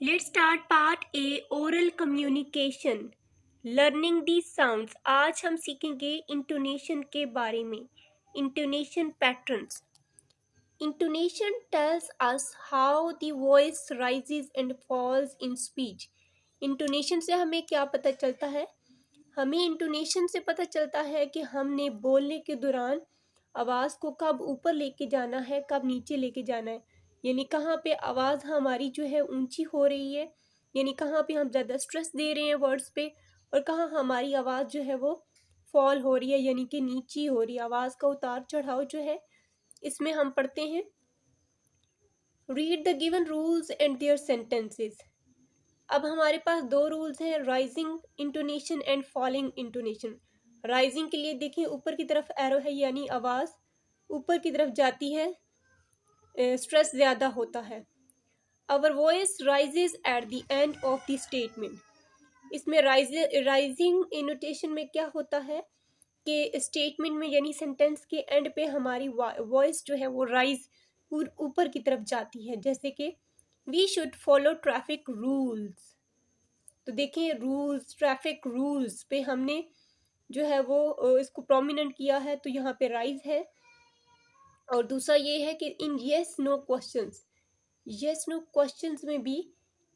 Let's start part A oral communication learning the sounds. आज हम सीखेंगे इंटोनेशन के बारे में। Intonation patterns. Intonation tells us how the voice rises and falls in speech. Intonation से हमें क्या पता चलता है? हमें इंटोनेशन से पता चलता है कि हमने बोलने के दौरान आवाज़ को कब ऊपर लेके जाना है, कब नीचे लेके जाना है। यानी कहाँ पे आवाज़ हमारी जो है ऊंची हो रही है, यानी कहाँ पे हम ज़्यादा स्ट्रेस दे रहे हैं वर्ड्स पे, और कहाँ हमारी आवाज़ जो है वो फॉल हो रही है, यानी कि नीची हो रही है। आवाज़ का उतार चढ़ाव जो है इसमें हम पढ़ते हैं। Read the given rules and their sentences. अब हमारे पास दो रूल्स हैं, rising intonation and falling intonation. Rising के लिए देखिए ऊपर की तरफ एरो है, यानी आवाज़ ऊपर की तरफ जाती है, स्ट्रेस ज़्यादा होता है। Our voice rises at the end of the statement. इसमें राइजिंग इनोटेशन में क्या होता है कि स्टेटमेंट में यानी सेंटेंस के एंड पे हमारी वॉइस जो है वो राइज ऊपर की तरफ जाती है। जैसे कि we should follow traffic rules. तो देखिए रूल्स, ट्रैफिक रूल्स पे हमने जो है वो इसको प्रोमिनेंट किया है, तो यहाँ पे राइज है। और दूसरा ये है कि in yes no questions, yes no questions में भी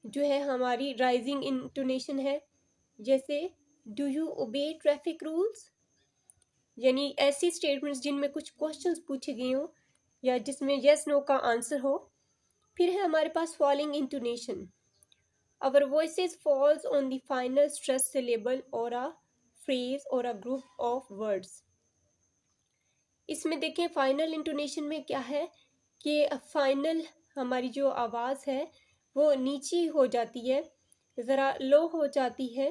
जो है हमारी राइजिंग इंटोनेशन है। जैसे do you obey traffic rules, यानी ऐसी स्टेटमेंट्स जिनमें कुछ क्वेश्चंस पूछे गए हो या जिसमें येस नो का आंसर हो। फिर है हमारे पास falling intonation. Our voices falls on the final stress syllable or a phrase or a group of words. इसमें देखें फाइनल इंटोनेशन में क्या है कि फाइनल हमारी जो आवाज़ है वो नीची हो जाती है, ज़रा लो हो जाती है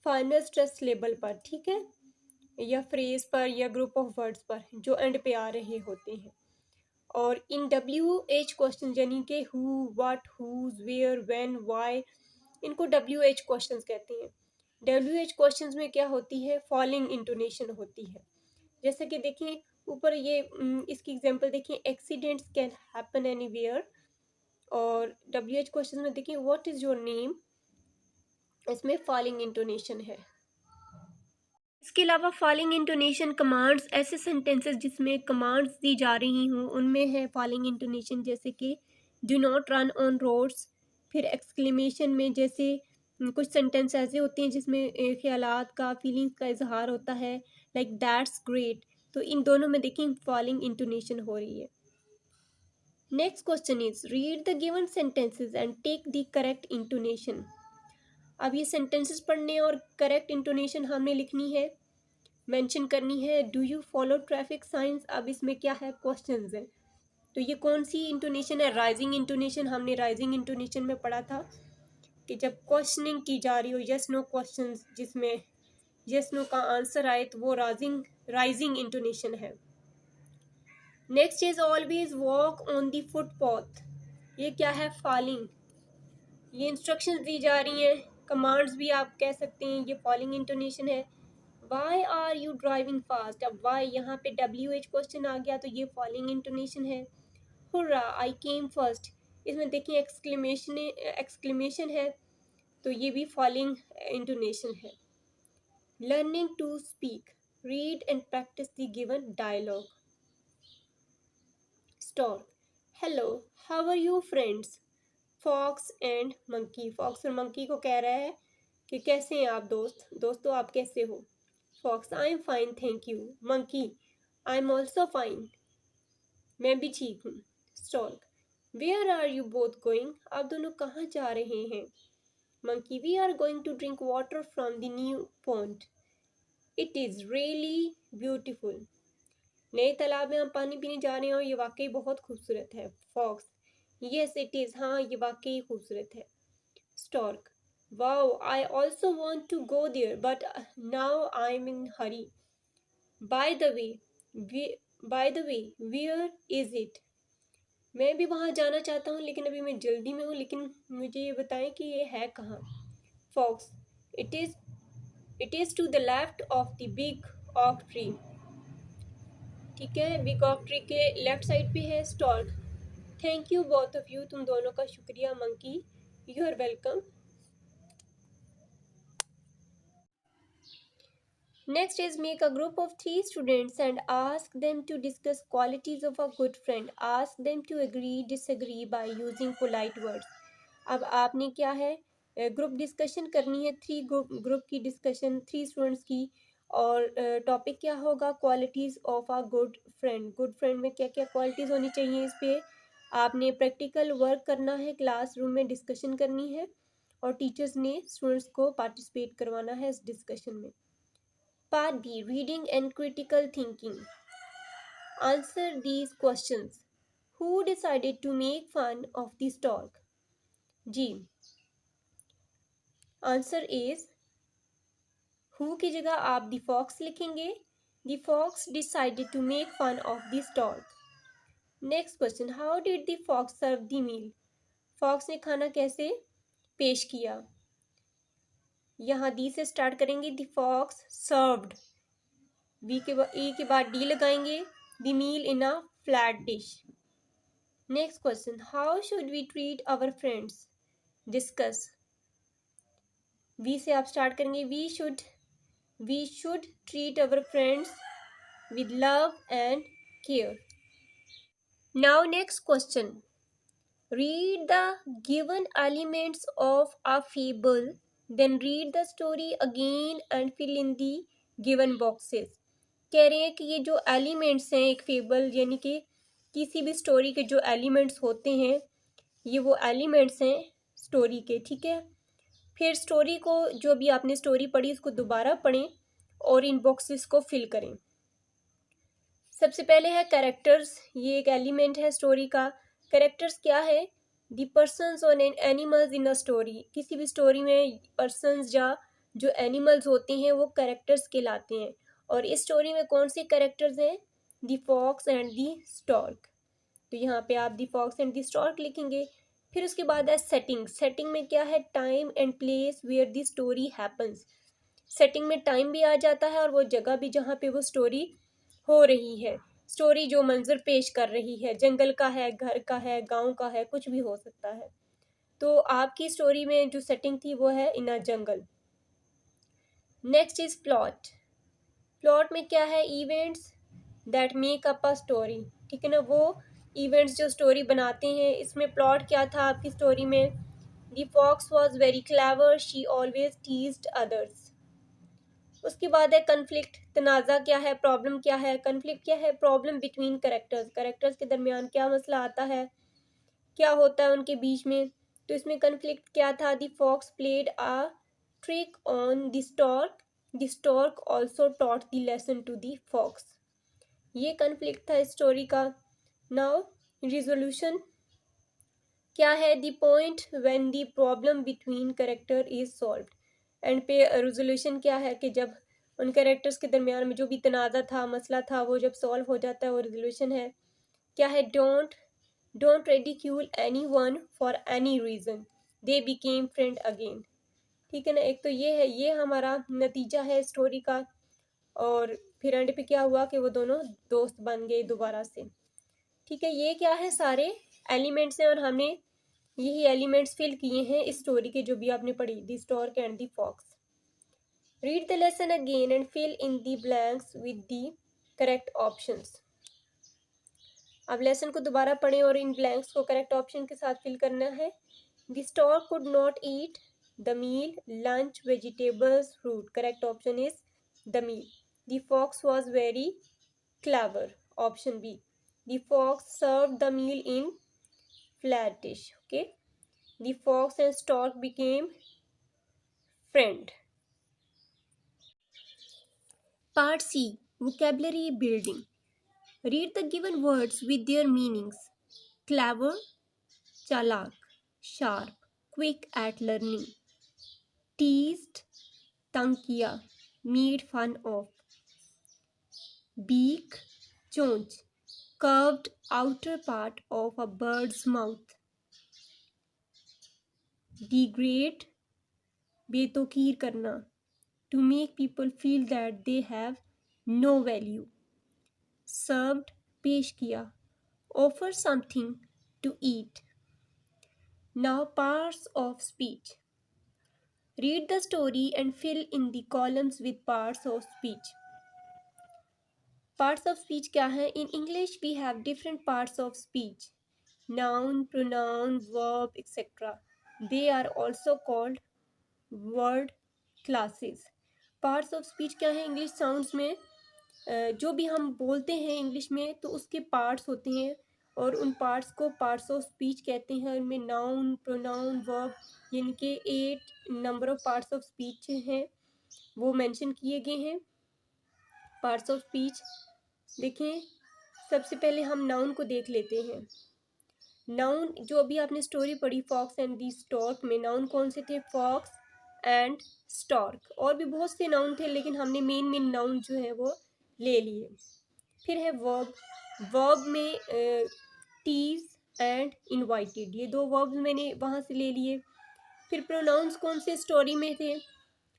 फाइनल स्ट्रेस लेवल पर, ठीक है, या फ्रेज पर या ग्रुप ऑफ वर्ड्स पर जो एंड पे आ रहे होते हैं। और इन WH क्वेश्चन यानी कि who, what, whose, where, when, why, इनको WH क्वेश्चंस कहते हैं। WH क्वेश्चंस में क्या होती है? फॉलिंग इंटोनेशन होती है। जैसे कि देखिए ऊपर ये इसकी एग्जांपल देखिए, एक्सीडेंट्स कैन हैपन एनीवेयर। और WH क्वेश्चन में देखिए व्हाट इज योर नेम, इसमें फॉलिंग इंटोनेशन है। इसके अलावा फॉलिंग इंटोनेशन कमांड्स, ऐसे सेंटेंसेस जिसमें कमांड्स दी जा रही हों उनमें है फॉलिंग इंटोनेशन। जैसे कि do not run on roads. फिर एक्सक्लेमेशन में जैसे कुछ सेंटेंस ऐसे होते हैं जिसमें ख्यालात का, फीलिंग्स का इजहार होता है, लाइक दैट्स ग्रेट। तो इन दोनों में देखिए फॉलिंग इंटोनेशन हो रही है। Next question is read the given sentences and take the correct intonation. अब ये सेंटेंसेस पढ़ने और करेक्ट इंटोनेशन हमने लिखनी है, मेंशन करनी है। Do you follow traffic science. अब इसमें क्या है? क्वेश्चंस है। तो ये कौन सी इंटोनेशन है? Rising intonation. हमने राइजिंग इंटोनेशन में पढ़ा था कि जब क्वेश्चनिंग की जा रही हो, यस नो क्वेश्चंस, जिसमें यस नो का आंसर आए तो वो राइजिंग इंटोनेशन है। Next is always walk on the footpath. ये क्या है? फॉलिंग। ये इंस्ट्रक्शंस दी जा रही हैं, कमांड्स भी आप कह सकते हैं, ये फॉलिंग इंटोनेशन है। Why are you driving fast. अब वाई यहाँ पे WH क्वेश्चन आ गया तो ये फॉलिंग इंटोनेशन है। हुर्रा आई केम फर्स्ट, इसमें देखिए एक्सक्लेमेशन है, तो ये भी फॉलिंग इंटोनेशन है। Learning to speak, read and practise the given dialogue. Stork, hello, how are you friends. Fox and monkey, fox और मंकी को कह रहा है कि कैसे हैं आप दोस्तों आप कैसे हो। Fox, I am fine thank you. Monkey, I am also fine, मैं भी ठीक हूँ। Stork, where are you both going. आप दोनों कहाँ जा रहे हैं। Monkey, we are going to drink water from the new pond, it is really beautiful. नए तालाब में हम पानी पीने जा रहे हैं और ये वाकई बहुत खूबसूरत है। फॉक्स, यस इट इज़, हाँ ये वाकई खूबसूरत है। Stork, wow I also want to go there but now I am in hurry. By the way, where is it. मैं भी वहाँ जाना चाहता हूँ लेकिन अभी मैं जल्दी में हूँ, लेकिन मुझे ये बताएं कि ये है कहाँ। Fox, it is to the left of the big oak tree. ठीक है, बिग ऑक ट्री के लेफ्ट साइड पे है। Stork, thank you both of you, तुम दोनों का शुक्रिया monkey, You are welcome. Next is make a group of 3 students and ask them to discuss qualities of a good friend. Ask them to agree, disagree by using polite words. अब आपने क्या है group discussion करनी है, group की discussion 3 students की। और topic क्या होगा? Qualities of a good friend. Good friend में क्या क्या क्वालिटीज़ होनी चाहिए? इस पे आपने प्रैक्टिकल वर्क करना है, क्लासरूम में डिस्कशन करनी है और टीचर्स ने स्टूडेंट्स को पार्टिसिपेट करवाना है इस डिस्कशन में। Part B, reading and critical thinking. Answer these questions. Who decided to make fun of the stork? G. Answer is who की जगह आप the fox लिखेंगे. The fox decided to make fun of the stork. Next question. How did the fox serve the meal? Fox ने खाना कैसे पेश किया? यहाँ दी से स्टार्ट करेंगे. The fox served. E के बाद D लगाएंगे. The meal in a flat dish. Next question. How should we treat our friends? Discuss. V से आप स्टार्ट करेंगे. We should treat our friends with love and care. Now next question. Read the given elements of a fable. Then read the story again and fill in the given boxes. कह रहे हैं कि ये जो elements हैं एक fable यानी कि किसी भी स्टोरी के जो एलिमेंट्स होते हैं ये वो एलिमेंट्स हैं स्टोरी के, ठीक है। फिर स्टोरी को जो भी आपने स्टोरी पढ़ी उसको दोबारा पढ़ें और इन बॉक्सेस को फिल करें। सबसे पहले है कैरेक्टर्स, ये एक एलिमेंट है स्टोरी का। कैरेक्टर्स क्या है? दी पर्सन्स और एनिमल्स इन अ स्टोरी। किसी भी स्टोरी में पर्सन्स या जो एनिमल्स होते हैं वो कैरेक्टर्स कहलाते हैं। और इस स्टोरी में कौन से कैरेक्टर्स हैं? दी फॉक्स एंड दी स्टॉर्क। तो यहाँ पे आप दी फॉक्स एंड दी स्टॉर्क लिखेंगे। फिर उसके बाद है सेटिंग। सेटिंग में क्या है? Time and place where the story happens. Setting में टाइम भी आ जाता है और वो जगह भी जहाँ पे वो स्टोरी हो रही है। स्टोरी जो मंजर पेश कर रही है, जंगल का है, घर का है, गांव का है, कुछ भी हो सकता है। तो आपकी स्टोरी में जो सेटिंग थी वो है in a jungle. Next is plot. Plot में क्या है? Events that make up a story, ठीक है ना, वो इवेंट्स जो स्टोरी बनाते हैं। इसमें प्लॉट क्या था आपकी स्टोरी में? The fox was very clever, she always teased others. उसके बाद है कन्फ्लिक्ट। तनाज़ा क्या है? प्रॉब्लम क्या है? कन्फ्लिक्ट क्या है? Problem between characters. करेक्टर्स के दरमियान क्या मसला आता है, क्या होता है उनके बीच में। तो इसमें कन्फ्लिक्ट क्या था? The fox played a trick on the stork, the stork also taught the lesson to the fox. ये कन्फ्लिक्ट था स्टोरी का। नाउ रिजोल्यूशन क्या है? The point when the problem between character is solved. And पे resolution क्या है कि जब उन कैरेक्टर्स के दरमियान में जो भी तनाज़ा था, मसला था, वो जब सॉल्व हो जाता है वो रेजोल्यूशन है। क्या है? Don't ridicule any one for any reason, they became friend again. ठीक है ना, एक तो ये है, ये हमारा नतीजा है स्टोरी का। और फिर एंड पे क्या हुआ कि वो दोनों दोस्त बन गए दोबारा से। ठीक है, ये क्या है? सारे एलिमेंट्स हैं और हमने यही एलिमेंट्स फिल किए हैं इस स्टोरी के जो भी आपने पढ़ी, the stork and the fox. Read the lesson again and fill in the blanks with the correct options. अब लेसन को दोबारा पढ़ें और इन ब्लैंक्स को करेक्ट ऑप्शन के साथ फिल करना है। The stork could not eat the meal, lunch, vegetables, fruit. Correct option is the meal. The fox was very clever, option B. The fox served the meal in flat dish. Okay. The fox and stork became friend. Part C. Vocabulary building. Read the given words with their meanings. Clever, chalak, sharp, quick at learning. Teased, तंग किया, made fun of. Beak, चोंच, curved outer part of a bird's mouth. Degrade, बेतौकीर करना, to make people feel that they have no value. Served, पेश किया, offer something to eat. Now, parts of speech. Read the story and fill in the columns with parts of speech. Parts of speech क्या है? In English we have different parts of speech. Noun, pronoun, verb, etc. They are also called word classes. Parts of speech क्या है? English sounds में जो भी हम बोलते हैं इंग्लिश में तो उसके पार्ट्स होते हैं और उन पार्ट्स को पार्ट्स ऑफ स्पीच कहते हैं। उनमें नाउन, प्रोनाउन, वर्ब यानी कि 8 number of parts of speech हैं वो मेंशन किए गए हैं। पार्ट्स ऑफ स्पीच देखें, सबसे पहले हम नाउन को देख लेते हैं। नाउन जो अभी आपने स्टोरी पढ़ी फॉक्स एंड दी स्टॉर्क में, नाउन कौन से थे? Fox and stork. और भी बहुत से नाउन थे लेकिन हमने मेन मेन नाउन जो है वो ले लिए। फिर है वर्ब। वर्ब में टीज एंड इनवाइटेड, ये दो वर्ब्स मैंने वहाँ से ले लिए। फिर प्रोनाउंस कौन से स्टोरी में थे?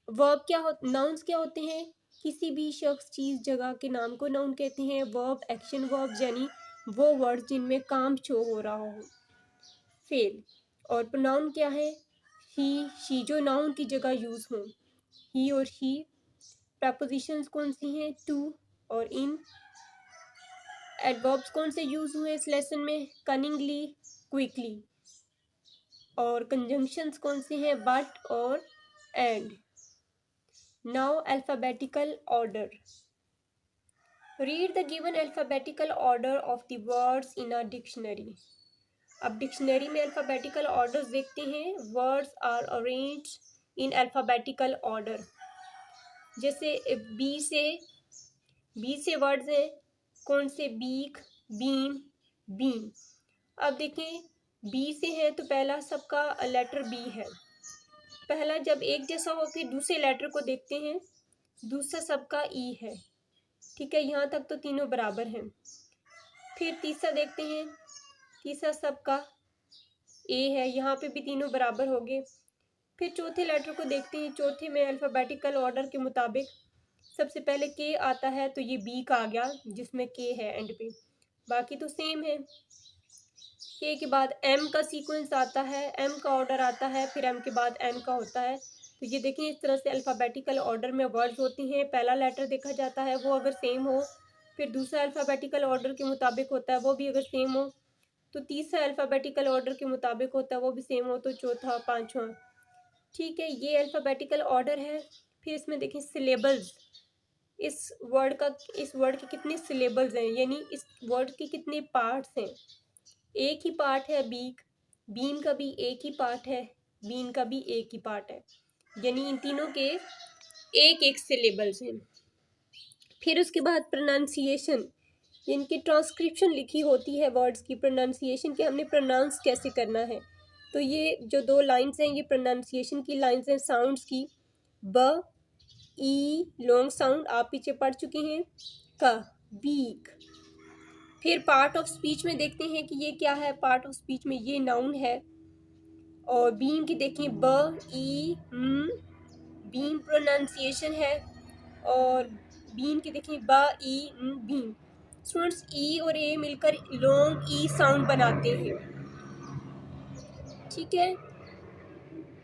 वर्ब क्या हो, नाउन्स क्या होते हैं? किसी भी शख्स, चीज़, जगह के नाम को नाउन कहते हैं। वर्ब एक्शन वर्ब यानी वो वर्ड जिनमें काम शो हो रहा हो। फेल। और प्रोनाउन क्या है? ही, शी, जो नाउन की जगह यूज़ हो। ही और शी। प्रपोजिशंस कौन सी हैं? टू और इन। एडवर्ब्स कौन से यूज हुए इस लेसन में? Cunningly, quickly. और कंजंक्शंस कौन से हैं? बट और and. Now alphabetical order. Read the given alphabetical order of the words in a dictionary. अब डिक्शनरी में अल्फाबेटिकल ऑर्डर्स देखते हैं। Words are arranged in alphabetical order. जैसे बी से वर्ड्स हैं कौन से? Beak, beam, bean. अब देखें, बी से है तो पहला सबका लेटर बी है। पहला जब एक जैसा हो फिर दूसरे लेटर को देखते हैं, दूसरा सबका ई है। ठीक है, यहाँ तक तो तीनों बराबर हैं। फिर तीसरा देखते हैं, तीसरा सबका ए है, यहाँ पे भी तीनों बराबर हो गए। फिर चौथे लेटर को देखते हैं। चौथे में अल्फ़ाबेटिकल ऑर्डर के मुताबिक सबसे पहले के आता है तो ये बी का आ गया जिसमें के है एंड पे, बाकी तो सेम है। के बाद एम का सीक्वेंस आता है, एम का ऑर्डर आता है, फिर एम के बाद एन का होता है। तो ये देखें, इस तरह से अल्फ़ाबेटिकल ऑर्डर में वर्ड्स होती हैं। पहला लेटर देखा जाता है वो अगर सेम हो, फिर दूसरा अल्फ़ाबेटिकल ऑर्डर के मुताबिक होता है वो भी अगर सेम हो, तो तीसरा अल्फ़ाबेटिकल ऑर्डर के मुताबिक होता है वो भी सेम हो, तो चौथा, पाँचवा। ठीक है, ये अल्फ़ाबेटिकल ऑर्डर है। फिर इसमें देखें सिलेबल्स। इस वर्ड के कितने सिलेबल्स हैं, यानी इस वर्ड के कितने पार्ट्स हैं। एक ही पार्ट है बीक, बीम का भी एक ही पार्ट है, बीन का भी एक ही पार्ट है, यानी इन तीनों के एक एक सिलेबल्स हैं। फिर उसके बाद प्रोनाउंसिएशन, इनकी ट्रांसक्रिप्शन लिखी होती है वर्ड्स की, प्रोनाउंसिएशन के हमने प्रोनाउंस कैसे करना है। तो ये जो दो लाइंस हैं ये प्रोनाउंसिएशन की लाइंस हैं साउंड्स की। ब, ई लॉन्ग साउंड आप पीछे पढ़ चुके हैं। क, बीक। फिर पार्ट ऑफ स्पीच में देखते हैं कि ये क्या है। पार्ट ऑफ स्पीच में ये नाउन है। और बीम की देखें, ब, ई, बीम प्रोनाउंसिएशन है। और बीम की देखें, ब, ई, बीम। स्टूडेंट्स, ई और ए मिलकर लॉन्ग ई साउंड बनाते हैं। ठीक है,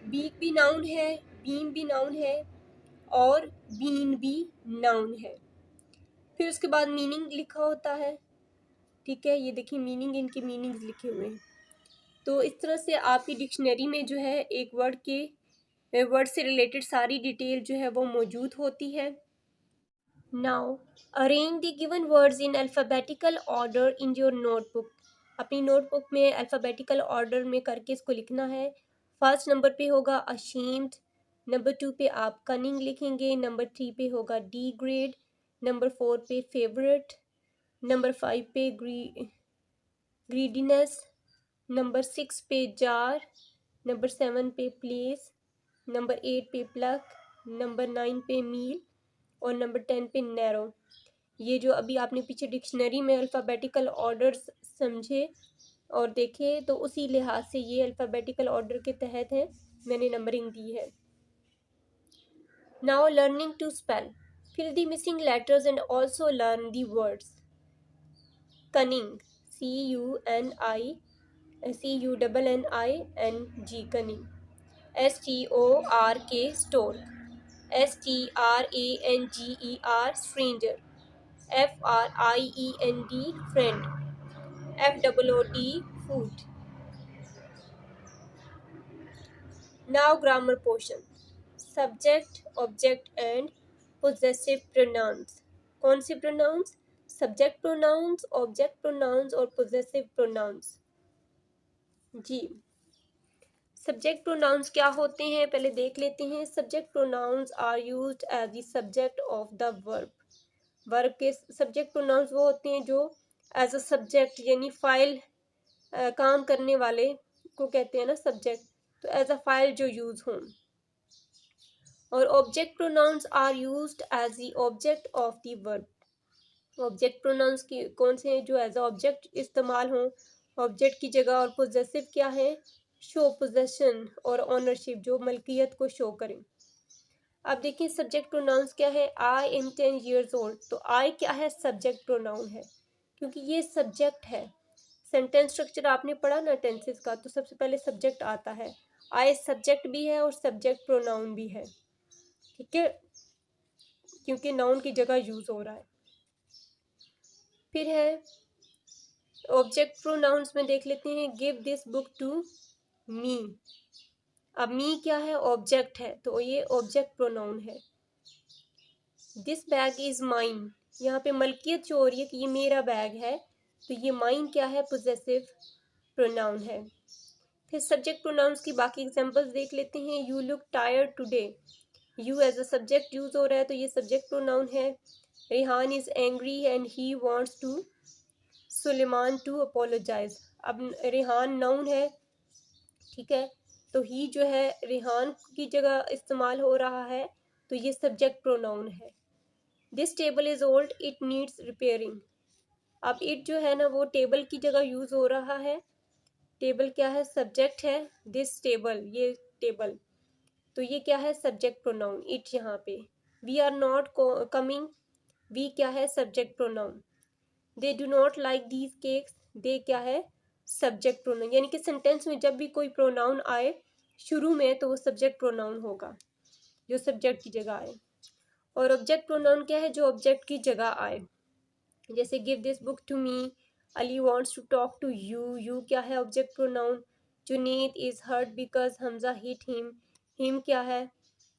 बीक भी नाउन है, बीम भी नाउन है और बीन भी नाउन है। फिर उसके बाद मीनिंग लिखा होता है। ठीक है, ये देखिए मीनिंग, इनके मीनिंग्स लिखे हुए हैं। तो इस तरह से आपकी डिक्शनरी में जो है एक वर्ड से रिलेटेड सारी डिटेल जो है वो मौजूद होती है। Now arrange the given words in alphabetical order in your notebook. अपनी नोटबुक में अल्फ़ाबेटिकल ऑर्डर में करके इसको लिखना है। फर्स्ट नंबर पे होगा अशेम्ड, नंबर 2 पे आप कनिंग लिखेंगे, नंबर 3 पे होगा डी ग्रेड, नंबर 4 पे फेवरेट, नंबर 5 पे ग्रीडीनेस, नंबर 6 पे जार, नंबर 7 पे प्लेस, नंबर 8 पे प्लक, नंबर 9 पे मील और नंबर 10 पे नैरो। ये जो अभी आपने पीछे डिक्शनरी में अल्फ़ाबेटिकल ऑर्डर्स समझे और देखे तो उसी लिहाज से ये अल्फ़ाबेटिकल ऑर्डर के तहत है, मैंने नंबरिंग दी है। Now learning to spell, fill the missing letters and also learn the words. Cunning, CUNING, STUNNING cunning, STORK stork, STRANGER stranger, FRIEND friend, FOOD food. Now grammar portion. Subject, object and possessive pronouns. कौन से pronouns? Subject pronouns, object pronouns और possessive pronouns. जी, subject pronouns क्या होते हैं पहले देख लेते हैं. Subject pronouns are used as the subject of the verb. Verb के सब्जेक्ट प्रोनाउंस वो होते हैं जो एज अ सब्जेक्ट यानी फाइल काम करने वाले को कहते हैं ना सब्जेक्ट, तो एज अ फाइल जो यूज हों. और object pronouns are used as the object of the verb. Object pronouns की कौन से हैं जो एज अ ऑब्जेक्ट इस्तेमाल हों ऑब्जेक्ट की जगह. और पोजेसिव क्या है? शो पोजेशन और ऑनरशिप, जो मलकियत को शो करें. अब देखिए सब्जेक्ट प्रोनाउंस क्या है. आई एम 10 years old, तो आई क्या है? सब्जेक्ट प्रोनाउन है क्योंकि ये सब्जेक्ट है. सेंटेंस स्ट्रक्चर आपने पढ़ा ना टेंसेस का, तो सबसे पहले सब्जेक्ट आता है. आई सब्जेक्ट भी है और सब्जेक्ट प्रोनाउन भी है, ठीक है, क्योंकि नाउन की जगह यूज हो रहा है. फिर है ऑब्जेक्ट प्रोनाउंस में देख लेते हैं. Give this book to me. अब मी क्या है? ऑब्जेक्ट है, तो ये ऑब्जेक्ट प्रोनाउन है. दिस बैग इज माइन, यहाँ पे मलकियत जो हो रही है कि ये मेरा बैग है, तो ये माइन क्या है? पोजेसिव प्रोनाउन है. फिर सब्जेक्ट प्रोनाउंस की बाकी एग्जांपल्स देख लेते हैं. You look tired today. You as a subject use हो रहा है, तो ये सब्जेक्ट प्रोनाउन है. Rehan is angry and he wants to Suleman to apologise. अब रेहान नाउन है, ठीक है, तो ही जो है रेहान की जगह इस्तेमाल हो रहा है, तो ये सब्जेक्ट प्रोनाउन है. This table is old, it needs repairing. अब इट जो है ना वो टेबल की जगह यूज हो रहा है. टेबल क्या है? सब्जेक्ट है. दिस टेबल, ये टेबल, तो ये क्या है? Subject pronoun. इट यहाँ पे. We are not coming, we क्या है? Subject pronoun. They do not like these cakes, they क्या है? Subject pronoun. यानी कि सेंटेंस में जब भी कोई प्रोनाउन आए शुरू में, तो वो सब्जेक्ट प्रोनाउन होगा जो सब्जेक्ट की जगह आए. और ऑब्जेक्ट प्रोनाउन क्या है? जो ऑब्जेक्ट की जगह आए. जैसे give this book to me, Ali wants to talk to you. You क्या है? Object pronoun. Junaid is hurt because Hamza hit him. Him क्या है?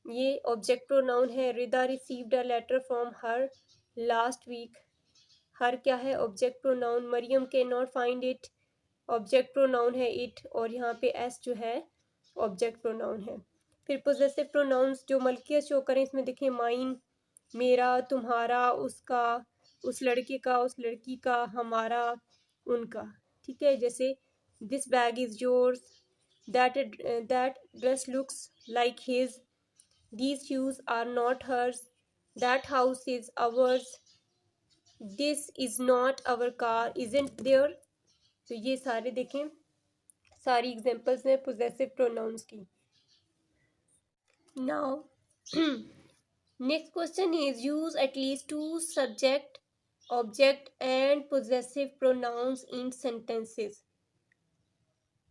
ये ऑब्जेक्ट प्रोनाउन है. Rida received a letter from her last week. Her क्या है? Object pronoun. Mariam can not find it, object pronoun है it, और यहाँ पे एस जो है ऑब्जेक्ट प्रोनाउन है. फिर पोजेसिव प्रोनाउंस जो मलकियत शो करें, इसमें देखिए माइन मेरा, तुम्हारा, उसका, उस लड़के का, उस लड़की का, हमारा, उनका, ठीक है. जैसे this bag is yours, that dress looks like his, these shoes are not hers, that house is ours, this is not our car, isn't there. तो ये सारे देखें, सारी एग्जांपल्स हैं पोजेसिव प्रोनाउंस की. Now next question is use at least two subject, object and possessive pronouns in sentences.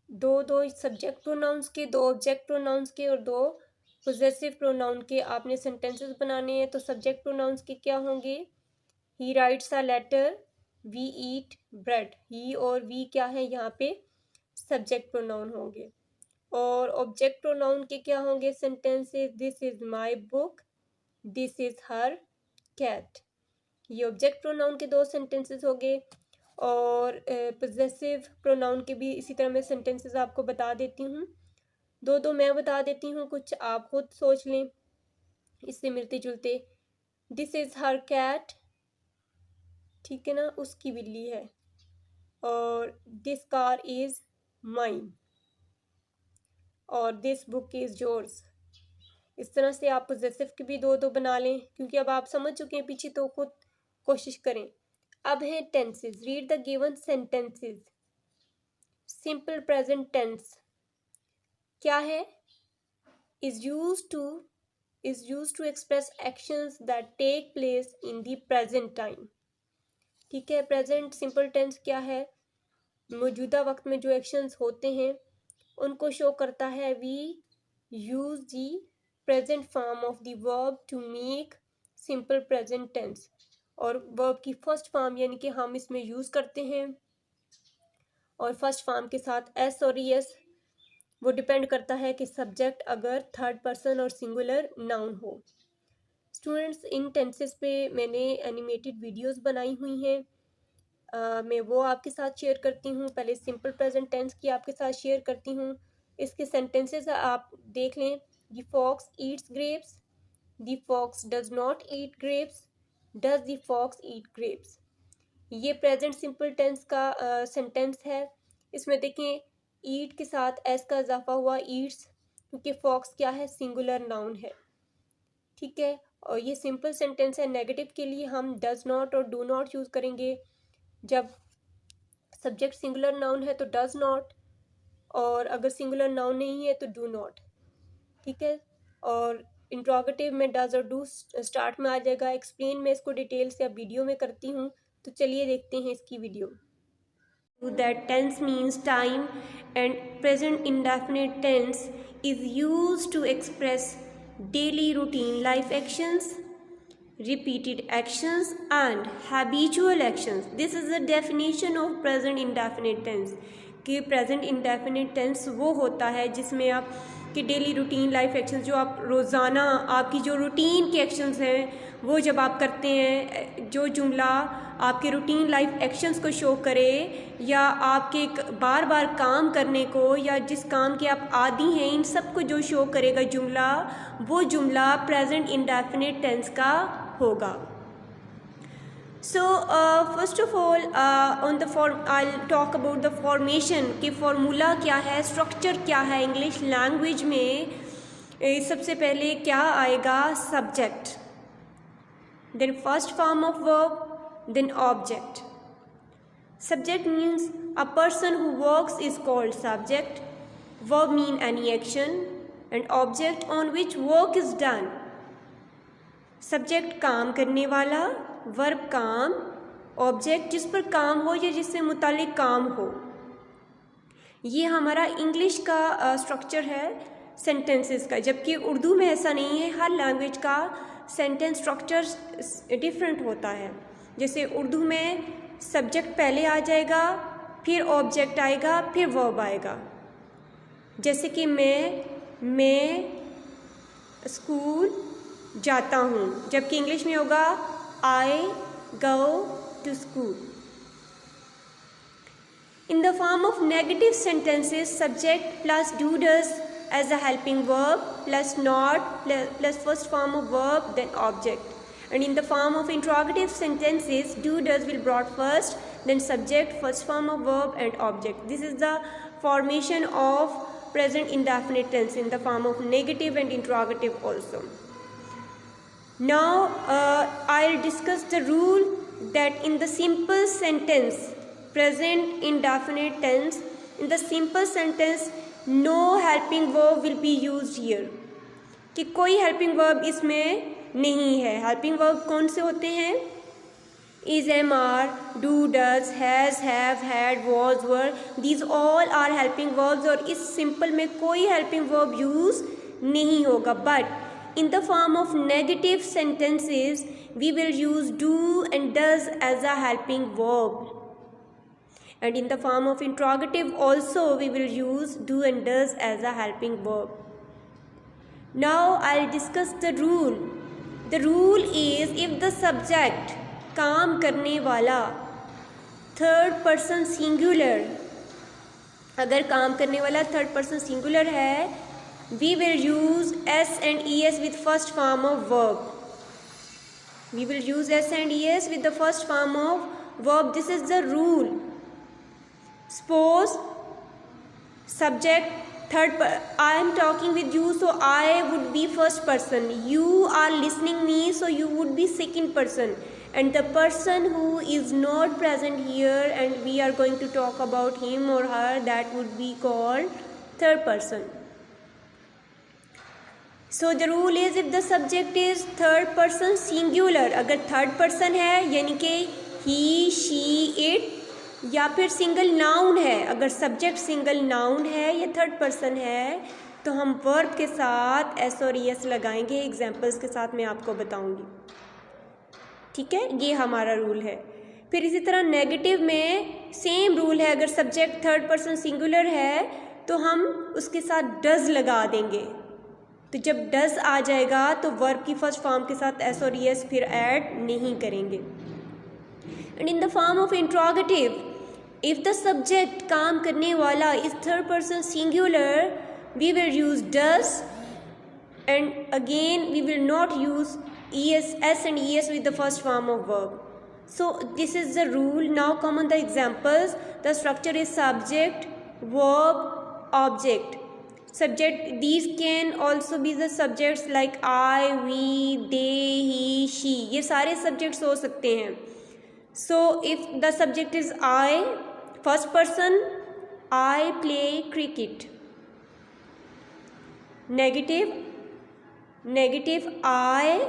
दो subject pronouns के, दो ऑब्जेक्ट प्रोनाउंस के और दो पोजेसिव प्रोनाउन के आपने सेंटेंसेस बनाने हैं. तो सब्जेक्ट प्रोनाउंस के क्या होंगे? He writes a letter, we eat bread. He और वी क्या है? यहाँ पे सब्जेक्ट प्रोनाउन होंगे. और ऑब्जेक्ट प्रोनाउन के क्या होंगे sentences? This is my book, this is her cat. ये ऑब्जेक्ट प्रोनाउन के दो सेंटेंसेस हो गए. और पोजेसिव प्रोनाउन के भी इसी तरह मैं सेंटेंसेस आपको बता देती हूँ. दो मैं बता देती हूँ, कुछ आप खुद सोच लें इससे मिलते जुलते. दिस इज हर कैट, ठीक है ना, उसकी बिल्ली है. और दिस कार इज माइन, और दिस बुक इज योर्स. इस तरह से आप पोजेसिव के भी दो बना लें, क्योंकि अब आप समझ चुके हैं पीछे, तो खुद कोशिश करें. अब है tenses. Read the given sentences. Simple present tense क्या है? Is used to express actions that take place in the present time. ठीक है, प्रेजेंट सिंपल टेंस क्या है? मौजूदा वक्त में जो एक्शंस होते हैं उनको शो करता है। We use the present form of the verb to make simple present tense, और वर्ब की फर्स्ट फॉर्म यानी कि हम इसमें यूज़ करते हैं, और फर्स्ट फॉर्म के साथ एस और एस वो डिपेंड करता है कि सब्जेक्ट अगर थर्ड पर्सन और सिंगुलर नाउन हो। स्टूडेंट्स, इन टेंसेस पे मैंने एनिमेटेड वीडियोस बनाई हुई हैं, मैं वो आपके साथ शेयर करती हूँ। पहले सिंपल प्रेजेंट टेंस की आपके साथ शेयर करती हूँ। इसके सेंटेंसेस आप देख लें। The fox eats grapes, the fox does not eat grapes, does the fox eat grapes. ये प्रेजेंट सिंपल टेंस का सेंटेंस है। इसमें देखें ईट के साथ एस का इजाफा हुआ, ईट्स, क्योंकि फॉक्स क्या है, सिंगुलर नाउन है, ठीक है। और ये सिंपल सेंटेंस है। नेगेटिव के लिए हम डज नॉट और डू नॉट यूज़ करेंगे। जब सब्जेक्ट सिंगुलर नाउन है तो डज नॉट, और अगर सिंगुलर नाउन नहीं है तो डू नॉट, ठीक है। और इंट्रोगेटिव में डज और डू स्टार्ट में आ जाएगा। एक्सप्लेन मैं इसको डिटेल से अब वीडियो में करती हूँ, तो चलिए देखते हैं इसकी video. That tense means time, and present indefinite tense is used to express daily routine life actions, repeated actions and habitual actions. This is the definition of present indefinite tense कि present indefinite tense वो होता है जिसमें आप कि daily routine life actions, जो आप रोज़ाना आपकी जो रूटीन के एक्शंस हैं वो जब आप करते हैं, जो जुमला आपके रूटीन लाइफ एक्शंस को शो करे या आपके बार बार काम करने को या जिस काम के आप आदी हैं, इन सब को जो शो करेगा जुमला, वो जुमला प्रेजेंट इंडेफिनिट टेंस का होगा। So first of all on the form I'll talk about the formation कि फॉर्मूला क्या है, स्ट्रक्चर क्या है इंग्लिश लैंग्वेज में। सबसे पहले क्या आएगा, subject, then first form of verb, then object. Subject means a person who works is called subject. Verb mean any action, and object on which work is done. Subject काम करने वाला, verb काम, object जिस पर काम हो या जिससे मुतालिक काम हो। ये हमारा इंग्लिश का स्ट्रक्चर है सेंटेंसेस का, जबकि उर्दू में ऐसा नहीं है। हर लैंग्वेज का सेंटेंस स्ट्रक्चर डिफरेंट होता है। जैसे उर्दू में सब्जेक्ट पहले आ जाएगा, फिर ऑब्जेक्ट आएगा, फिर वर्ब आएगा। जैसे कि मैं स्कूल जाता हूँ, जबकि इंग्लिश में होगा I go to school. In the form of negative sentences, subject plus do does as a helping verb plus not plus first form of verb then object. And in the form of interrogative sentences, do does will brought first, then subject, first form of verb and object. This is the formation of present indefinite tense in the form of negative and interrogative also. Now I'll discuss the rule that in the simple sentence, present indefinite tense, in the simple sentence no helping verb will be used here, कि कोई helping verb इसमें नहीं है। helping verb कौन से होते हैं, is, am, are, do, does, has, have, had, was, were, these all are helping verbs, और इस simple में कोई helping verb use नहीं होगा। but in the form of negative sentences we will use do and does as a helping verb, and in the form of interrogative also we will use do and does as a helping verb. Now I'll discuss the rule. The rule is if the subject काम करने वाला third person singular, अगर काम करने वाला third person singular है, we will use s and es with first form of verb. We will use s and es with the first form of verb. This is the rule. Suppose subject I am talking with you, so I would be first person. You are listening me, so you would be second person. And the person who is not present here and we are going to talk about him or her, that would be called third person. So the rule is if the subject is third person singular, अगर third person है यानी कि he, she, it, या फिर single noun है, अगर subject single noun है या थर्ड पर्सन है तो हम वर्ब के साथ एस और एस लगाएंगे। एग्जाम्पल्स के साथ मैं आपको बताऊंगी, ठीक है, ये हमारा रूल है। फिर इसी तरह नेगेटिव में सेम रूल है, अगर सब्जेक्ट थर्ड पर्सन सिंगुलर है तो हम उसके साथ डज लगा देंगे। तो जब डज आ जाएगा तो वर्ब की फर्स्ट फॉर्म के साथ एस और एस फिर ऐड नहीं करेंगे। And in the form of interrogative, if the subject काम करने वाला is third person singular, we will use does and again we will not use s and es with the first form of verb. So this is the rule. Now come on the examples. The structure is subject, verb, object. Subject, these can also be the subjects like I, we, they, he, she, ये सारे subjects हो सकते हैं। So if the subject is I, first person, I play cricket. Negative, I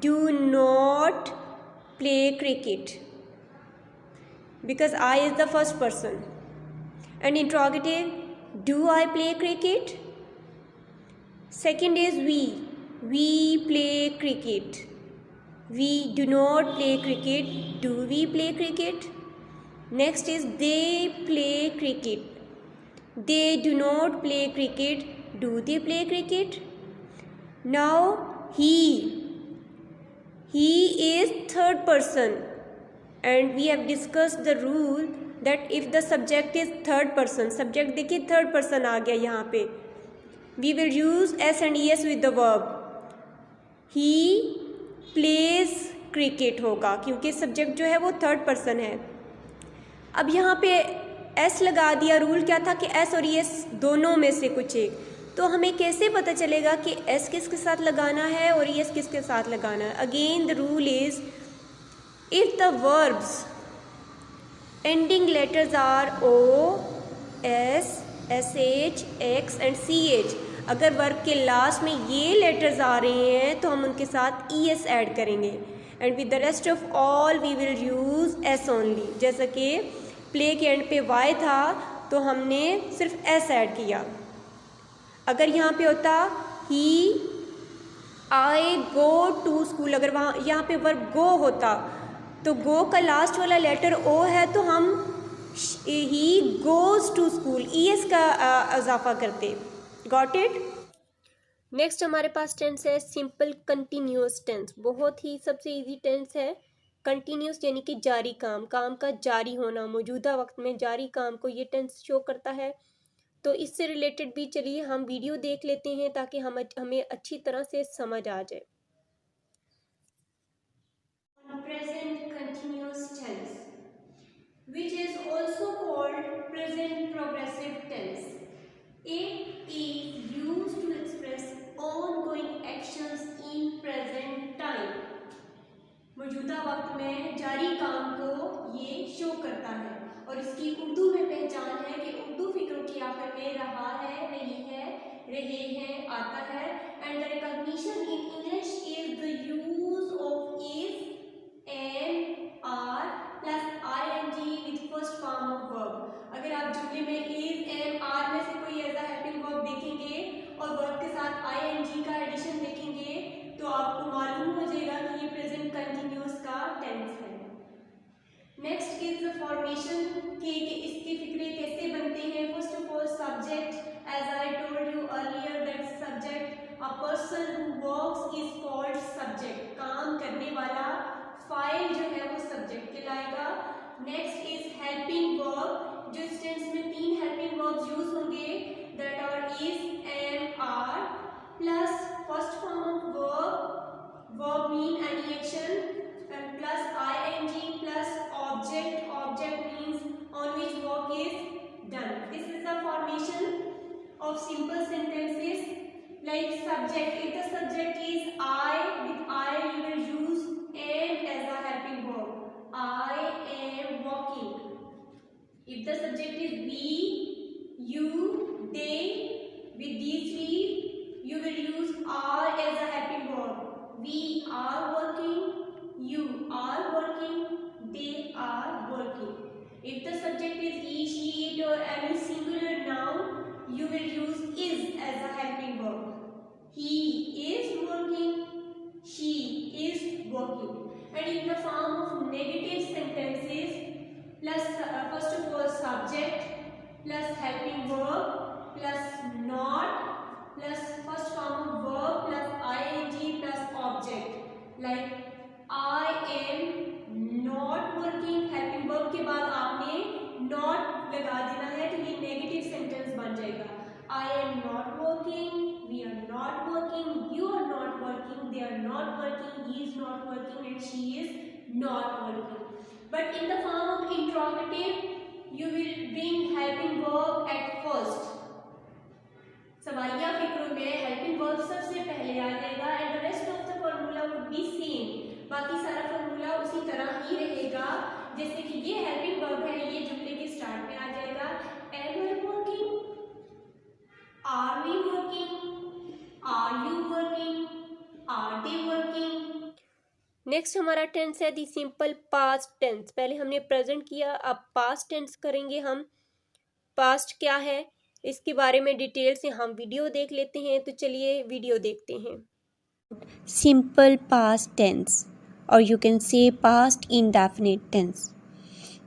do not play cricket, because I is the first person. And interrogative, do I play cricket? Second is we play cricket. We do not play cricket, do we play cricket? Next is they play cricket. They do not play cricket, do they play cricket? Now he is third person, and we have discussed the rule that if the subject is third person, subject देखिए third person आ गया यहाँ पे, we will use s and es with the verb. He plays cricket होगा, क्योंकि subject जो है वो third person है। अब यहाँ पे s लगा दिया। रूल क्या था कि s और es दोनों में से कुछ एक, तो हमें कैसे पता चलेगा कि s किसके साथ लगाना है और es किसके साथ लगाना है? Again the rule is, if the verbs ending letters are o, s, sh, x and ch, अगर वर्ब के लास्ट में ये लेटर्स आ रहे हैं तो हम उनके साथ es ऐड करेंगे। And with the rest of all we will use s only. जैसा कि प्ले के एंड पे y था तो हमने सिर्फ s ऐड किया। अगर यहाँ पे होता ही आई गो टू स्कूल, अगर वहाँ यहाँ पे वर्ब गो होता तो गो का लास्ट वाला लेटर ओ है तो हम he goes to school es का इजाफा करते। Got it? नेक्स्ट हमारे पास टेंस है सिंपल कंटिन्यूअस टेंस। बहुत ही सबसे इजी टेंस है कंटिन्यूस, यानी कि जारी काम, काम का जारी होना, मौजूदा वक्त में जारी काम को ये टेंस शो करता है। तो इससे रिलेटेड भी चलिए हम वीडियो देख लेते हैं ताकि हमें अच्छी तरह से समझ आ जाए। Present continuous tense which is also called present progressive tense. It is used to express ongoing actions in present time. मौजूदा वक्त में जारी काम को ये शो करता है और इसकी उर्दू में पहचान है कि उर्दू फिक्रों के आखिर में रहा है, रही है, रहे हैं आता है। And the recognition in English is the use of is, am, are plus ING with first form of verb. अगर आप जुमले में इज, एम, आर में से कोई ऐसा हेल्पिंग वर्ब देखेंगे और वर्ब के साथ आईएनजी का एडिशन देखेंगे तो आपको मालूम हो जाएगा कि ये प्रेजेंट कंटिन्यूअस का टेंस है। नेक्स्ट इज द फॉर्मेशन के इसके फिक्रे कैसे बनते हैं। First of all subject, as I told you earlier that subject, a person who works is called subject. काम करने वाला फाइल जो है वो सब्जेक्ट कहलाएगा। नेक्स्ट इज हेल्पिंग वर्ब, जो इस टेंस में तीन हेल्पिंग वर्ब्स यूज होंगे that are is, am, are plus first form of verb mean any action, and plus ing plus object means on which work is done. This is the formation of simple sentences like subject. If the subject is I, with I you will use am as a helping verb. I am walking. If the subject is we, you, they, with these three you will use are as a helping verb. We are working, you are working, they are working. you will use is as a helping verb. He is working, she is working. And in the form of negative sentences, plus first of all subject plus helping verb plus not plus first form of verb plus ing plus object. Like I am not working, helping verb के बाद आपने not लगा देना है तो ये negative sentence बन जाएगा. I am not working, we are not working, you are not working, they are not working, he is not working and she is not working. But in the form of interrogative, you will bring helping verb at first. सवालिया फिक्रों में helping verb सबसे पहले आ जाएगा and the rest of the formula would be same. बाकी सारा formula उसी तरह ही रहेगा. जैसे कि ये helping verb है, ये जुमले के स्टार्ट में आ जाएगा. Am I working? Are we working? Are you working? Are they working? Next हमारा टेंस है दी सिंपल पास्ट टेंस. पहले हमने प्रेजेंट किया, अब पास्ट टेंस करेंगे हम. पास्ट क्या है इसके बारे में डिटेल से हम वीडियो देख लेते हैं. तो चलिए वीडियो देखते हैं. Simple past tense, or you can say past indefinite tense.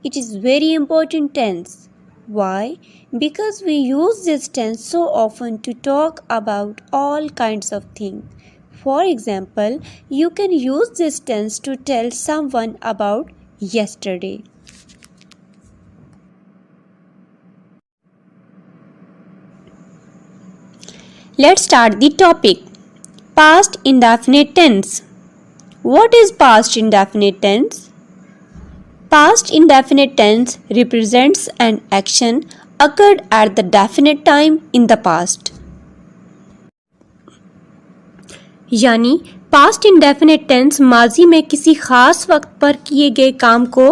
It is very important tense. Why? Because we use this tense so often to talk about all kinds of things. For example, you can use this tense to tell someone about yesterday. Let's start the topic. Past indefinite tense. What is past indefinite tense? Past indefinite tense represents an action occurred at the definite time in the past. यानी past indefinite tense माजी में किसी खास वक्त पर किए गए काम को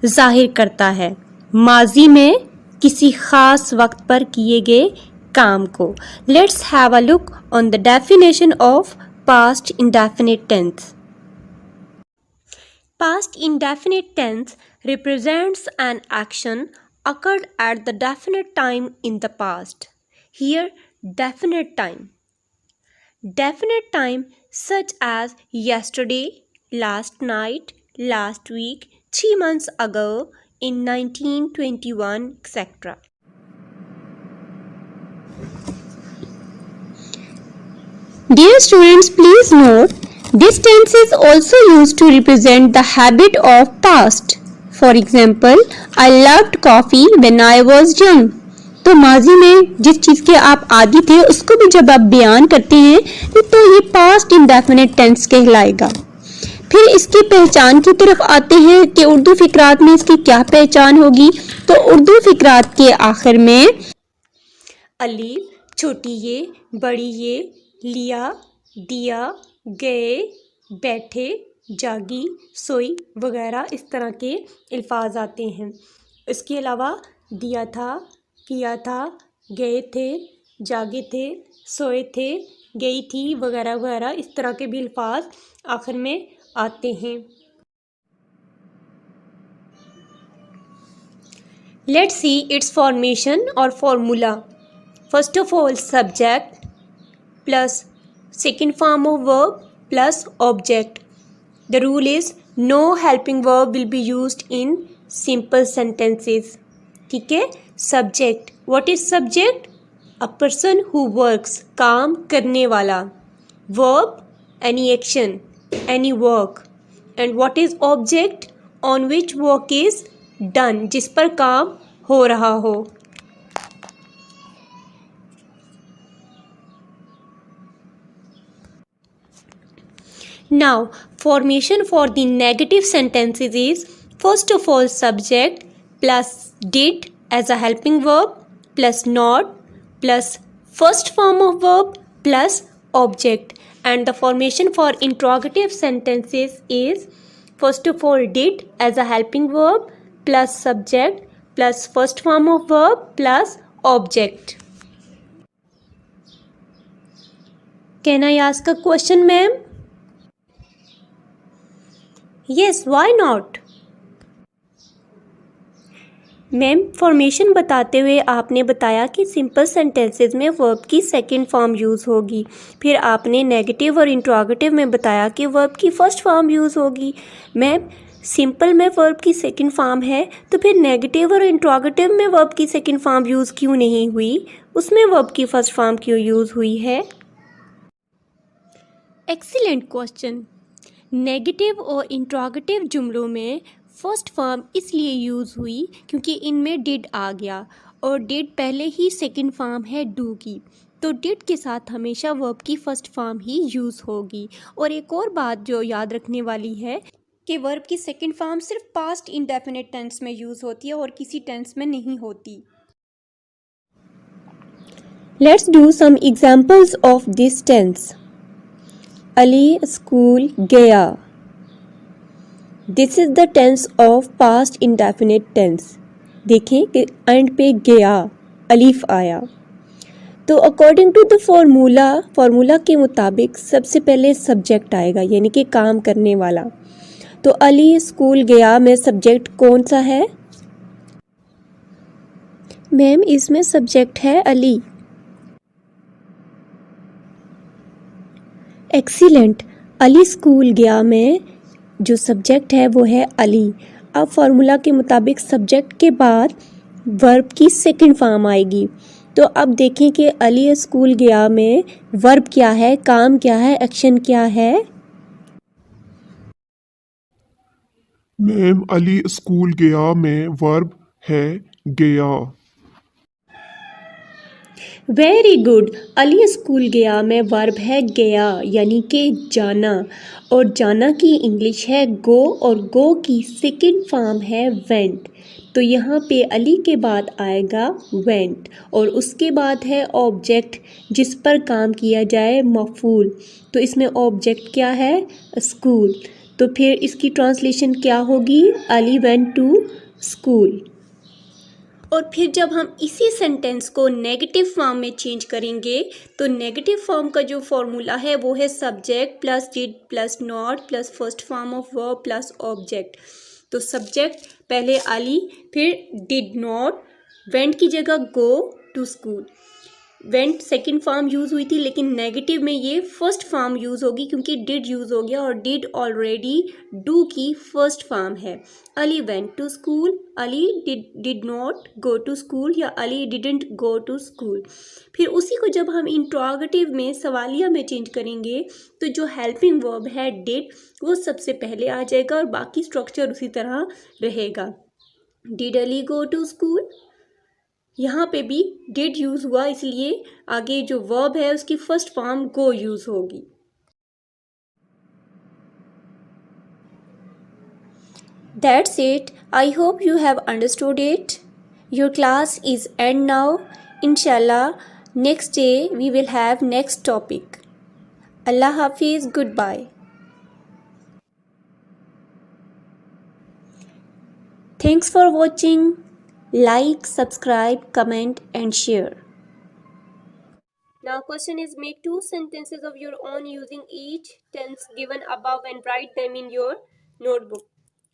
जाहिर करता है. माजी में किसी खास वक्त पर किए गए काम को. Let's have a look on the definition of past indefinite tense. Past indefinite tense represents an action occurred at the definite time in the past. Here, definite time. Definite time such as yesterday, last night, last week, 3 months ago, in 1921, etc. Dear students, please note, this tense is also used to represent the habit of past. For example, I loved coffee when I was young. तो माजी में जिस चीज़ के आप आदी थे उसको भी जब आप बयान करते हैं तो ये पास्ट इंडेफिनेट टेंस कहलाएगा. फिर इसकी पहचान की तरफ आते हैं कि उर्दू फिक्रात में इसकी क्या पहचान होगी. तो उर्दू फिक्रात के आखिर में अलीफ, छोटी ये, बड़ी ये, लिया, दिया, गए, बैठे, जागी, सोई वगैरह इस तरह के अल्फाज आते हैं. इसके अलावा दिया था, किया था, गए थे, जागे थे, सोए थे, गई थी वगैरह वगैरह इस तरह के भी अल्फाज आखिर में आते हैं. लेट्स सी इट्स फॉर्मेशन और formula. First of all subject plus second form of verb plus object. The rule is no helping verb will be used in simple sentences. ठीक है. Subject. What is subject? A person who works. काम करने वाला. Verb. Any action. Any work. And what is object? On which work is done. जिस पर काम हो रहा हो. Now, formation for the negative sentences is first of all subject plus did as a helping verb plus not plus first form of verb plus object. And the formation for interrogative sentences is first of all did as a helping verb plus subject plus first form of verb plus object. Can I ask a question, ma'am? Yes, why not? Ma'am, formation बताते हुए आपने बताया कि simple sentences में verb की second form use होगी। फिर आपने नेगेटिव और इंट्रोगेटिव में बताया कि वर्ब की फर्स्ट फॉर्म यूज़ होगी। मैम, सिंपल में वर्ब की सेकंड फॉर्म है, तो फिर नेगेटिव और इंट्रोगेटिव में वर्ब की सेकंड फॉर्म यूज़ क्यों नहीं हुई? उसमें वर्ब की फर्स्ट फॉर्म क्यों यूज़ हुई है? Excellent question. नेगेटिव और इंट्रोगेटिव जुमलों में फर्स्ट फॉर्म इसलिए यूज़ हुई क्योंकि इनमें डिड आ गया, और डिड पहले ही सेकंड फॉर्म है डू की, तो डिड के साथ हमेशा वर्ब की फर्स्ट फॉर्म ही यूज़ होगी। और एक और बात जो याद रखने वाली है कि वर्ब की सेकंड फॉर्म सिर्फ पास्ट इंडेफिनिट टेंस में यूज़ होती है और किसी टेंस में नहीं होती। Let's do some examples of this tense. Ali school gaya. This is the tense of past indefinite tense. देखें कि एंड पे गया, अलीफ आया। तो अकॉर्डिंग टू द फार्मूला के मुताबिक सबसे पहले सब्जेक्ट आएगा, यानी कि काम करने वाला। तो अली स्कूल गया में सब्जेक्ट कौन सा है? मैम, इसमें सब्जेक्ट है अली। एक्सीलेंट। अली स्कूल गया में जो सब्जेक्ट है वो है अली। अब फार्मूला के मुताबिक सब्जेक्ट के बाद वर्ब की सेकंड फॉर्म आएगी। तो अब देखें कि अली स्कूल गया में वर्ब क्या है, काम क्या है, एक्शन क्या है? मैम, अली स्कूल गया में वर्ब है गया। Very good. अली स्कूल गया में वर्ब है गया, यानी कि जाना, और जाना की इंग्लिश है गो, और गो की सेकंड फॉर्म है वेंट। तो यहाँ पे अली के बाद आएगा वेंट, और उसके बाद है ऑब्जेक्ट जिस पर काम किया जाए, मफूल। तो इसमें ऑब्जेक्ट क्या है? स्कूल। तो फिर इसकी ट्रांसलेशन क्या होगी? Ali went to school. और फिर जब हम इसी सेंटेंस को नेगेटिव फॉर्म में चेंज करेंगे, तो नेगेटिव फॉर्म का जो फॉर्मूला है वो है subject plus did plus not plus first form of verb plus object. तो सब्जेक्ट पहले अली, फिर डिड नॉट, वेंट की जगह go to school. Went second form use हुई थी, लेकिन नेगेटिव में ये फर्स्ट फॉर्म यूज़ होगी क्योंकि डिड यूज़ हो गया, और डिड ऑलरेडी डू की फर्स्ट फॉर्म है। Ali went to school, Ali did not go to school, या Ali didn't go to school. फिर उसी को जब हम इंट्रोगेटिव में, सवालिया में चेंज करेंगे, तो जो हेल्पिंग वर्ब है डिड, वो सबसे पहले आ जाएगा और बाकी स्ट्रक्चर उसी तरह रहेगा। Did Ali go to school, यहाँ पे भी डिड यूज़ हुआ, इसलिए आगे जो वर्ब है उसकी फर्स्ट फॉर्म गो यूज़ होगी। That's it. I hope you have understood it. Your class is end now. Inshallah, next day we will have next topic. Allah Hafiz. Goodbye. Thanks for watching. Like, subscribe, comment and share. Now question is, make two sentences of your own using each tense given above and write them in your notebook.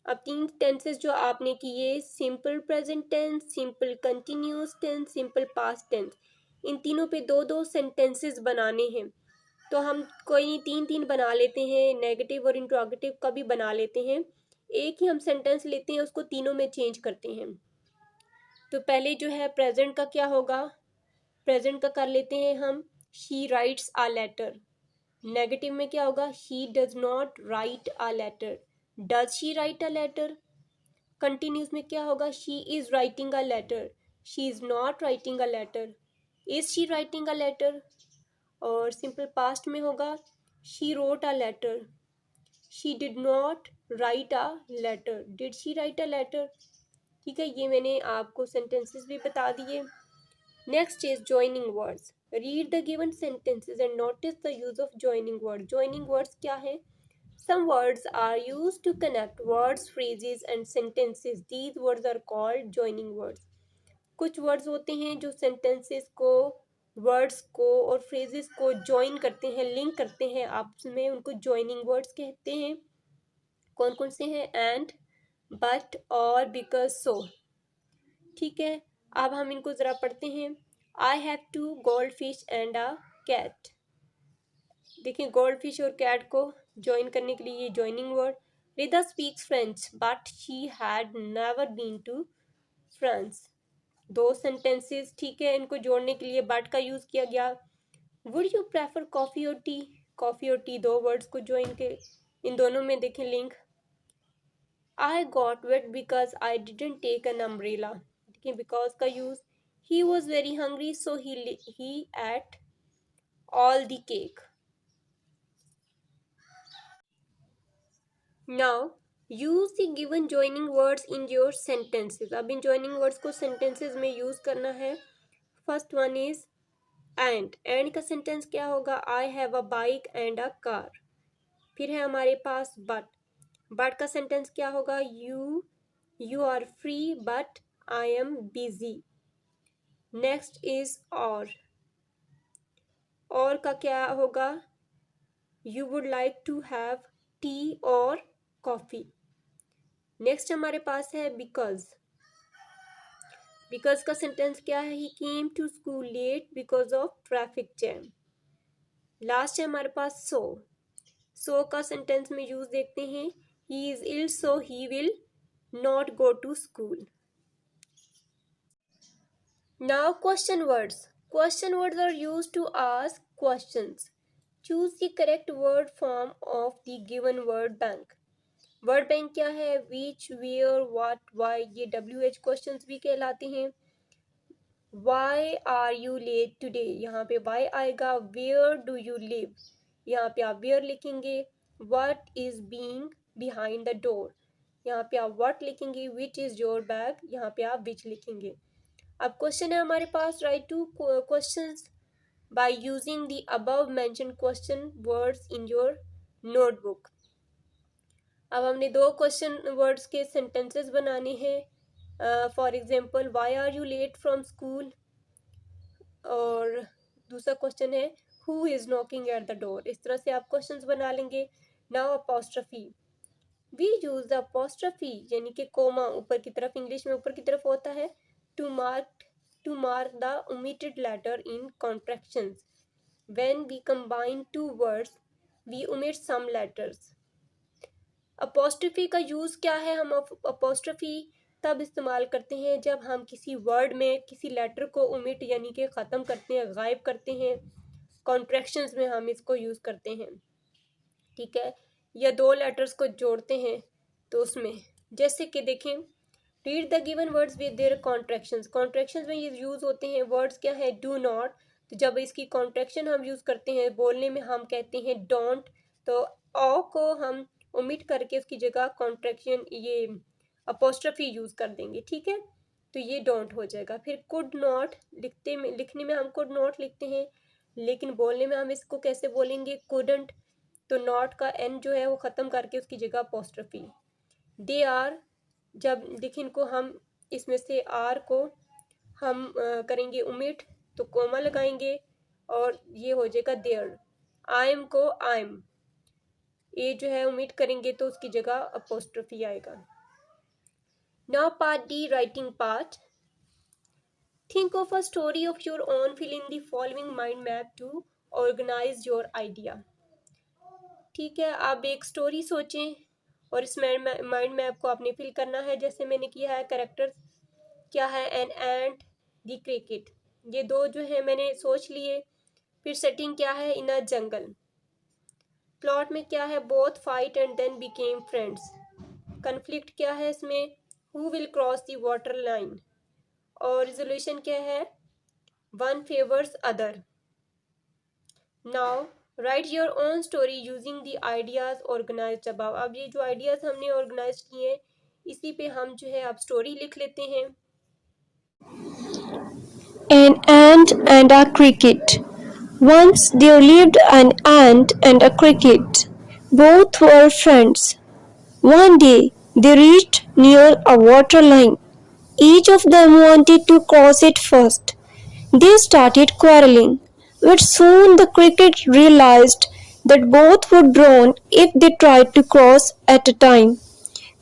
अब तीन tenses जो आपने किए, simple present tense, simple continuous tense, simple past tense, इन तीनों पे दो दो सेंटेंसेस बनाने हैं। तो हम कोई नहीं, तीन तीन बना लेते हैं, नेगेटिव और इंट्रोगेटिव का भी बना लेते हैं। एक ही हम सेंटेंस लेते हैं, उसको तीनों में चेंज करते हैं। तो पहले जो है प्रेजेंट का क्या होगा? प्रेजेंट का कर लेते हैं हम, she writes a letter. Negative में क्या होगा? She does not write a letter. Does she write a letter? Continuous में क्या होगा? She is writing a letter. She is not writing a letter. Is she writing a letter? और simple past में होगा, she wrote a letter. She did not write a letter. Did she write a letter? ठीक है, ये मैंने आपको sentences भी बता दिए। Next is joining words. Read the given sentences and notice the use of joining words. Joining words क्या है? Some words are used to connect words, phrases and sentences. These words are called joining words. कुछ words होते हैं जो sentences को, words को और phrases को join करते हैं, link करते हैं आपस में, उनको joining words कहते हैं। कौन कौन से हैं? And, but, or, because, so। ठीक है, अब हम इनको ज़रा पढ़ते हैं। I have two gold fish and a cat. देखिए गोल्ड फिश और कैट को ज्वाइन करने के लिए ये joining word. Rida speaks French but she had never been to France. दो सेंटेंसेस, ठीक है, इनको जोड़ने के लिए बट का यूज़ किया गया। वुड यू प्रेफर कॉफ़ी और टी? कॉफ़ी और टी दो वर्ड्स को ज्वाइन के इन दोनों में देखें link. I got wet because I didn't take an umbrella. देखिए बिकॉज का use. He was very hungry so he ate all the cake. Now use the given joining words in your sentences. अब इन joining words को sentences में use करना है। First one is and का sentence क्या होगा? I have a bike and a car. फिर है हमारे पास बट का सेंटेंस क्या होगा? You are free but I am busy. Next is or का क्या होगा? You would like to have tea or coffee. Next हमारे पास है बिकॉज का सेंटेंस क्या है? He came to school late because of traffic jam. Last है हमारे पास सो का सेंटेंस में यूज देखते हैं। He is ill so he will not go to school. Now question words are used to ask questions. Choose the correct word form of the given word bank. Word bank क्या है? Which, where, what, why, ये WH questions भी कहलाते हैं। Why are you late today, यहाँ पे Y आएगा। Where do you live, यहाँ पे आप वेयर लिखेंगे। What is being behind the door, यहाँ पे आप व्हाट लिखेंगे। विच इज योर बैग, यहाँ पे आप विच लिखेंगे। अब क्वेश्चन है हमारे पास, write two questions by using the above mentioned question words in your notebook. अब हमने दो क्वेश्चन वर्ड्स के सेंटेंसेस बनाने हैं। For example, why are you late from school, और दूसरा क्वेश्चन है who is knocking at the door. इस तरह से आप क्वेश्चंस बना लेंगे। Now apostrophe, we use the apostrophe यानी कि कोमा ऊपर की तरफ, इंग्लिश में ऊपर की तरफ होता है, to mark the omitted letter in contractions. When we combine two words, we omit some letters. Apostrophe का यूज़ क्या है? हम अपॉस्ट्रफी तब इस्तेमाल करते हैं जब हम किसी वर्ड में किसी लेटर को ओमिट यानी कि ख़त्म करते हैं, गायब करते हैं। कॉन्ट्रैक्शंस में हम इसको यूज़ करते हैं, ठीक है, या दो लेटर्स को जोड़ते हैं तो उसमें, जैसे कि देखें, read the given words with their contractions में ये यूज़ होते हैं। वर्ड्स क्या है? डू नॉट, तो जब इसकी कॉन्ट्रैक्शन हम यूज़ करते हैं बोलने में हम कहते हैं डोंट, तो ओ को हम ओमिट करके उसकी जगह कॉन्ट्रैक्शन ये अपॉस्ट्रफी यूज़ कर देंगे, ठीक है, तो ये डोंट हो जाएगा। फिर कुड नॉट, लिखने में हम कुड नॉट लिखते हैं, लेकिन बोलने में हम इसको कैसे बोलेंगे? कुडंट, तो नॉट का एन जो है वो ख़त्म करके उसकी जगह अपॉस्ट्रफी। दे आर, जब देखिए इनको हम इसमें से आर को हम करेंगे ओमिट तो कोमा लगाएंगे और ये हो जाएगा देयर। आई एम को आई एम, ए जो है ओमिट करेंगे तो उसकी जगह अपॉस्ट्रफी आएगा। Now part D, writing part. Think of a story of your own, fill in the following mind map to organise your idea. ठीक है, आप एक स्टोरी सोचें और इस माइंड मैप को आपने फिल करना है, जैसे मैंने किया है। कैरेक्टर्स क्या है? एन एंड द क्रिकेट, ये दो जो है मैंने सोच लिए। फिर सेटिंग क्या है? In a jungle. प्लॉट में क्या है? Both fight and then became friends. Conflict क्या है इसमें? Who will cross the water line. और रिजोल्यूशन क्या है? One favours other. Now write your own story using the ideas organised above. अब ये जो आइडियाज हमने ऑर्गेनाइज किए इसी पे हम जो है अब स्टोरी लिख लेते हैं। An ant and a cricket. Once there lived an ant and a cricket. Both were friends. One day they reached near a water line. Each of them wanted to cross it first. They started quarreling, but soon the cricket realized that both would drown if they tried to cross at a time.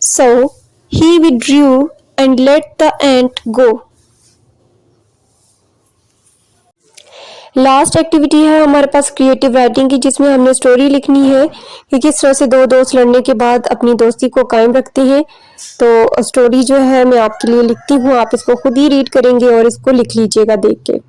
So he withdrew and let the ant go. Last activity है हमारे पास creative writing की, जिसमें हमने story लिखनी है कि किस तरह से दो दोस्त लड़ने के बाद अपनी दोस्ती को कायम रखते हैं। तो स्टोरी जो है मैं आपके लिए लिखती हूँ, आप इसको खुद ही रीड करेंगे और इसको लिख लीजिएगा देख के।